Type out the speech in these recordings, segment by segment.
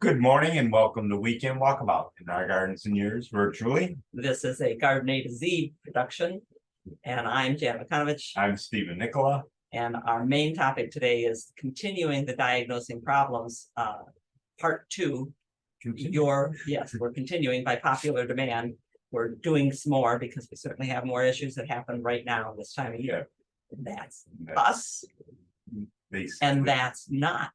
Good morning and welcome to Weekend Walkabout in our gardens and yours virtually. This is a Garden A to Z production, and I'm Jan Makanovich. I'm Stephen Nicola. And our main topic today is continuing the diagnosing problems, part two. We're continuing by popular demand. We're doing some more because we certainly have more issues that happen right now this time of year. That's us, Basically. and that's not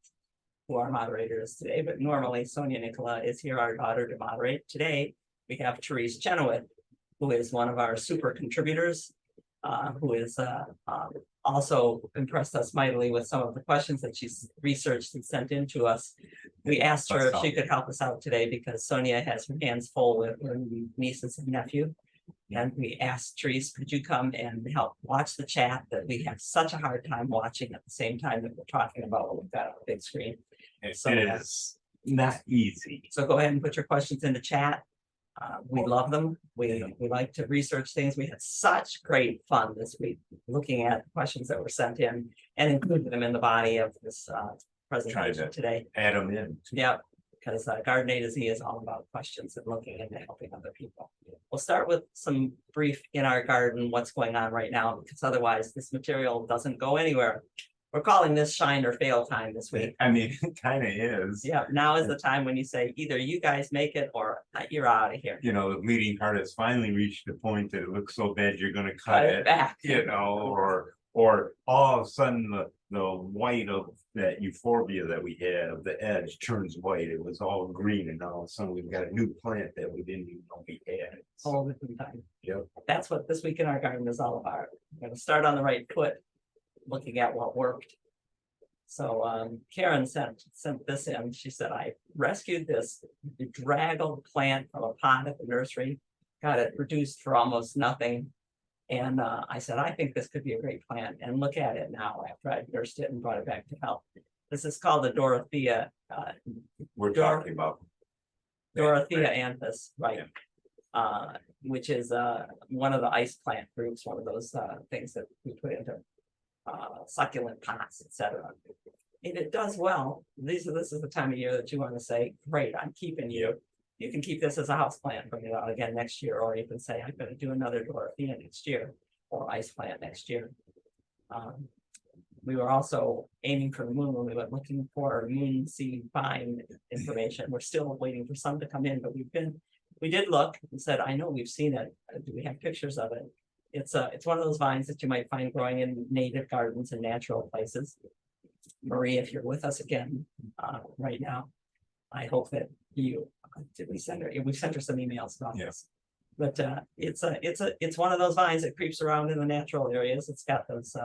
who our moderator is today, but normally Sonia Nicola is here, our daughter, to moderate. Today, we have Therese Chenoweth, who is one of our super contributors, who is also impressed us mightily with some of the questions that she's researched and sent in to us. We asked her if she could help us out today because Sonia has her hands full with her nieces and nephew. And we asked Therese, could you come and help watch the chat that we have such a hard time watching at the same time that we're talking about what we've got on the big screen. It is not easy. So go ahead and put your questions in the chat. We love them. We like to research things. We had such great fun this week looking at questions that were sent in and including them in the body of this presentation today. Add them in. Yeah, because Garden A to Z is all about questions and looking into helping other people. We'll start with some brief in our garden, what's going on right now, because otherwise this material doesn't go anywhere. We're calling this shine or fail time this week. I mean, it kind of is. Yeah, now is the time when you say either you guys make it or you're out of here. You know, the bleeding heart has finally reached the point that it looks so bad you're going to cut it back. You know, or all of a sudden the white of that euphorbia that we have, the edge turns white. It was all green, and all of a sudden we've got a new plant that we didn't even know we had. All the time. Yep. That's what this week in our garden is all about. We're going to start on the right foot, looking at what worked. So Karen sent this in. She said, I rescued this draggled plant from a pot at the nursery, got it reduced for almost nothing. And I said, I think this could be a great plant. And look at it now after I nursed it and brought it back to health. This is called the Dorothea. We're talking about Dorothea anthus, right? Yeah. Which is one of the ice plant groups, one of those things that we put into succulent pots, etc. And it does well. This is the time of year that you want to say, great, I'm keeping you. You can keep this as a house plant, bring it out again next year, or you can say, I'm going to do another Dorothea next year, or ice plant next year. We were also aiming for the moon when we went looking for moonseed vine information. We're still waiting for some to come in, but we did look and said, I know we've seen it. Do we have pictures of it? It's one of those vines that you might find growing in native gardens and natural places. Marie, if you're with us again right now, I hope that you did we send her? We sent her some emails about this. But it's one of those vines that creeps around in the natural areas. It's got those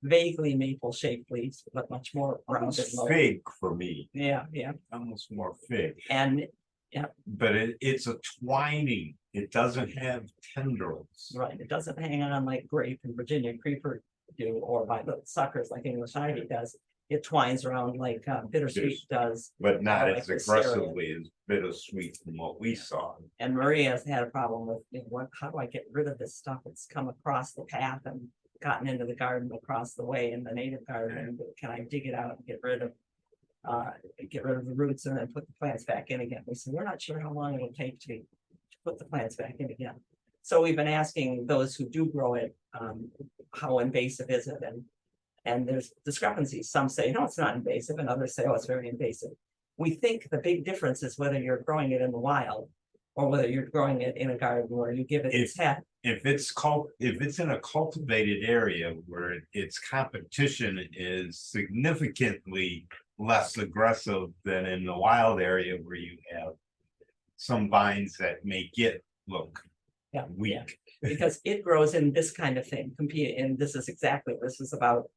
vaguely maple shaped leaves, but much more rounded. Fig for me. Yeah, almost more fig. And yeah, but it's a twining. It doesn't have tendrils. Right. It doesn't hang on like grape and Virginia creeper do, or by the suckers like English ivy does. It twines around like bittersweet does, but not like as aggressively as bittersweet from what we saw. And Maria has had a problem with how do I get rid of this stuff? It's come across the path and gotten into the garden across the way in the native garden. Can I dig it out and get rid of the roots and then put the plants back in again? We said we're not sure how long it will take to put the plants back in again. So we've been asking those who do grow it, how invasive is it? And there's discrepancies. Some say, no, it's not invasive, and others say, oh, it's very invasive. We think the big difference is whether you're growing it in the wild or whether you're growing it in a garden where you give it its head. If it's in a cultivated area where its competition is significantly less aggressive than in the wild area where you have some vines that make it look weak. Yeah. Because it grows in this kind of thing. This is about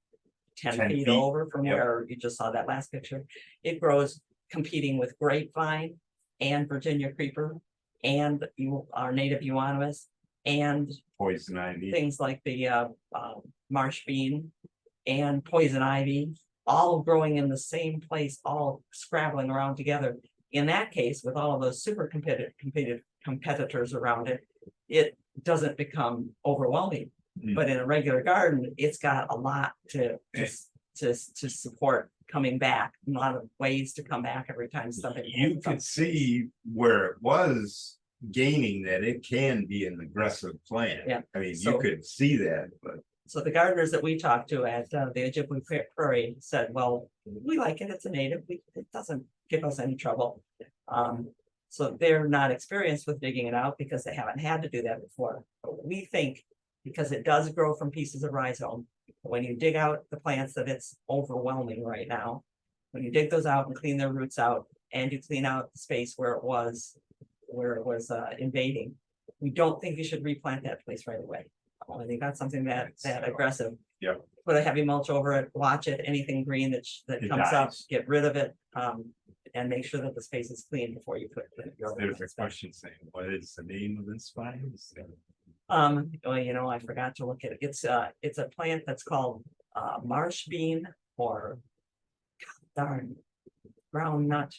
10 feet over from where you just saw that last picture. It grows competing with grapevine and Virginia creeper and our native euonymus and poison ivy, things like the marsh bean and poison ivy, all growing in the same place, all scrabbling around together. In that case, with all of those super competitors around it, it doesn't become overwhelming. But in a regular garden, it's got a lot to support coming back, a lot of ways to come back every time something. You could see where it was gaining that it can be an aggressive plant. Yeah, I mean, you so- could see that, but So the gardeners that we talked to at the Ojibwe Prairie said, well, we like it, it's a native, it doesn't give us any trouble. So they're not experienced with digging it out because they haven't had to do that before. But we think, because it does grow from pieces of rhizome, when you dig out the plants, that it's overwhelming right now. When you dig those out and clean their roots out, and you clean out the space where it was invading, we don't think you should replant that place right away. When you got something that aggressive. Yep. Put a heavy mulch over it, watch it, anything green that It comes up, dies. get rid of it, and make sure that the space is clean before you put your. there's a question saying, what is the name of this plant? Well, you know, I forgot to look at it. It's a plant that's called marsh bean, or darn brown nut.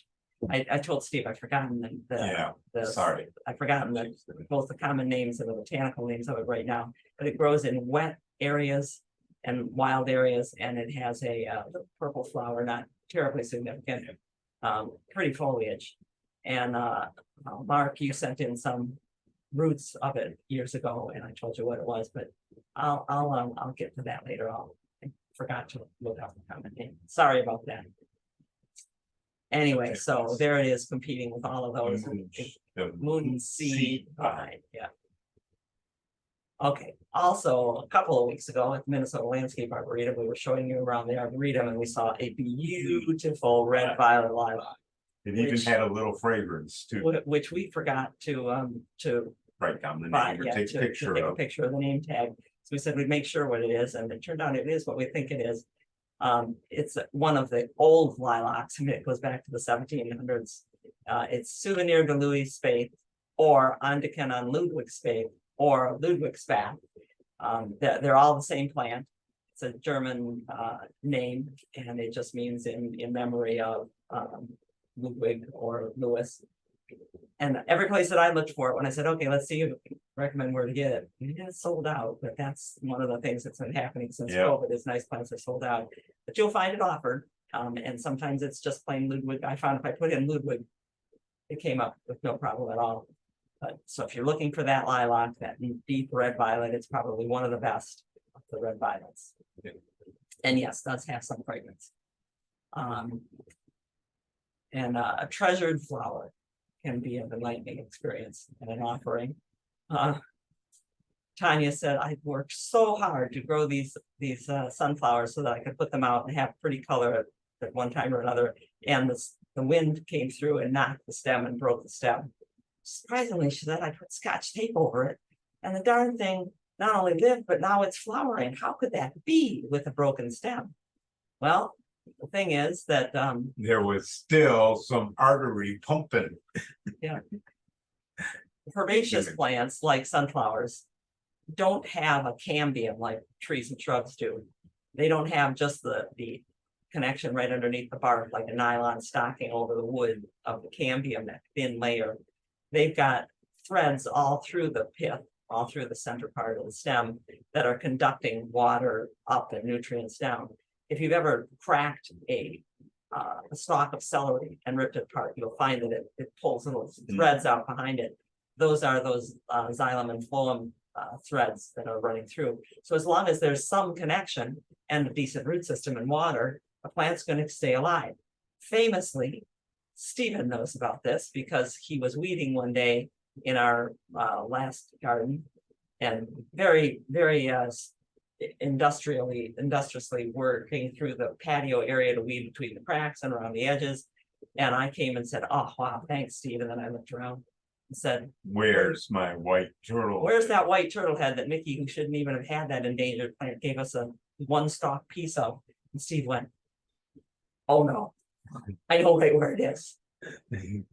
I told Steve I've forgotten Yeah, sorry. I've forgotten both the common names and the botanical names of it right now, but it grows in wet areas and wild areas, and it has a purple flower, not terribly significant, pretty foliage. And Mark, you sent in some roots of it years ago, and I told you what it was, but I'll get to that later. I forgot to look up the common name. Sorry about that. Anyway, so there it is, competing with all of those. The Moonseed vine, yeah. Okay, also, a couple of weeks ago at the Minnesota Landscape Arboretum, we were showing you around the Arboretum, and we saw a beautiful red violet lilac, It even which- had a little fragrance too. which we forgot to Write down the buy, name or yeah, take a to picture take a of. picture of the name tag. So we said we'd make sure what it is, and it turned out it is what we think it is. It's one of the old lilacs. I mean, it goes back to the 1700s. It's Souvenir de Louis Spathe, or Andeken on Ludwig Spathe, or Ludwig Spath. They're all the same plant. It's a German name, and it just means in memory of Ludwig or Louis. And every place that I looked for it, when I said, okay, let's see, recommend where to get it, it's sold out. But that's one of the things that's been happening since Yeah. COVID, is nice plants are sold out. But you'll find it offered, and sometimes it's just plain Ludwig. I found if I put in Ludwig, it came up with no problem at all. But so if you're looking for that lilac, that deep red violet, it's probably one of the best of the red violets. Yeah. And yes, does have some fragrance. And a treasured flower can be an enlightening experience and an offering. Tanya said, I worked so hard to grow these sunflowers so that I could put them out and have pretty color at one time or another. And the wind came through and knocked the stem and broke the stem. Surprisingly, she said, I put Scotch tape over it, and the darn thing not only lived, but now it's flowering. How could that be with a broken stem? Well, the thing is that There was still some artery pumping. herbaceous plants like sunflowers don't have a cambium like trees and shrubs do. They don't have just the connection right underneath the bark, like a nylon stocking over the wood of the cambium, that thin layer. They've got threads all through the pith, all through the center part of the stem, that are conducting water up and nutrients down. If you've ever cracked a stalk of celery and ripped it apart, you'll find that it pulls little threads out behind it. Those are those xylem and phloem threads that are running through. So as long as there's some connection and a decent root system and water, a plant's going to stay alive. Famously, Stephen knows about this because he was weeding one day in our last garden, and very industriously working through the patio area to weed between the cracks and around the edges. And I came and said, oh wow, thanks, Steve. And then I looked around and said, Where's my white turtle? where's that white turtle head that Mickey, who shouldn't even have had that endangered plant, gave us a one stalk piece of? And Steve went, oh no, I know right where it is.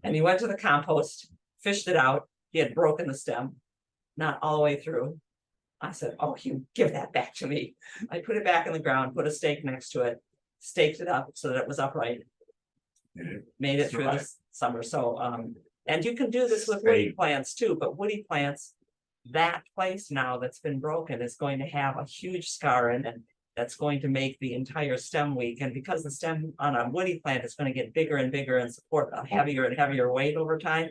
And he went to the compost, fished it out. He had broken the stem, not all the way through. I said, oh, you give that back to me. I put it back in the ground, put a stake next to it, staked it up so that it was upright, made it through the summer. So, and you can do this with woody plants too, but woody plants, that place now that's been broken is going to have a huge scar in it. that's going to make the entire stem weak, and because the stem on a woody plant is gonna get bigger and bigger and support a heavier and heavier weight over time.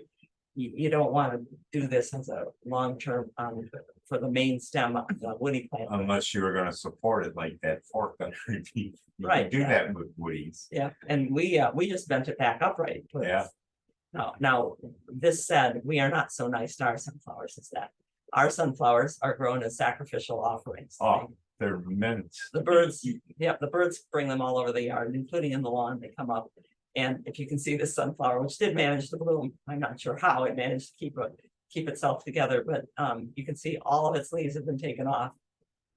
You don't wanna do this as a long-term, for the main stem of the woody plant. Unless you were gonna support it like that fork underneath. You can Right, do yeah. that with woodies. Yeah, and we just bent it back upright. but- Yeah. Now, this said, we are not so nice to our sunflowers as that. Our sunflowers are grown as sacrificial offerings. Oh. They're mint. The birds, yeah, the birds bring them all over the yard, including in the lawn, they come up. And if you can see this sunflower, which did manage to bloom, I'm not sure how it managed to keep itself together, but you can see all of its leaves have been taken off.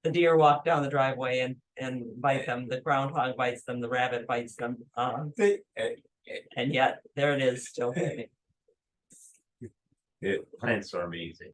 The deer walk down the driveway and bite them, the groundhog bites them, the rabbit bites them, and yet there it is still blooming. Plants are amazing.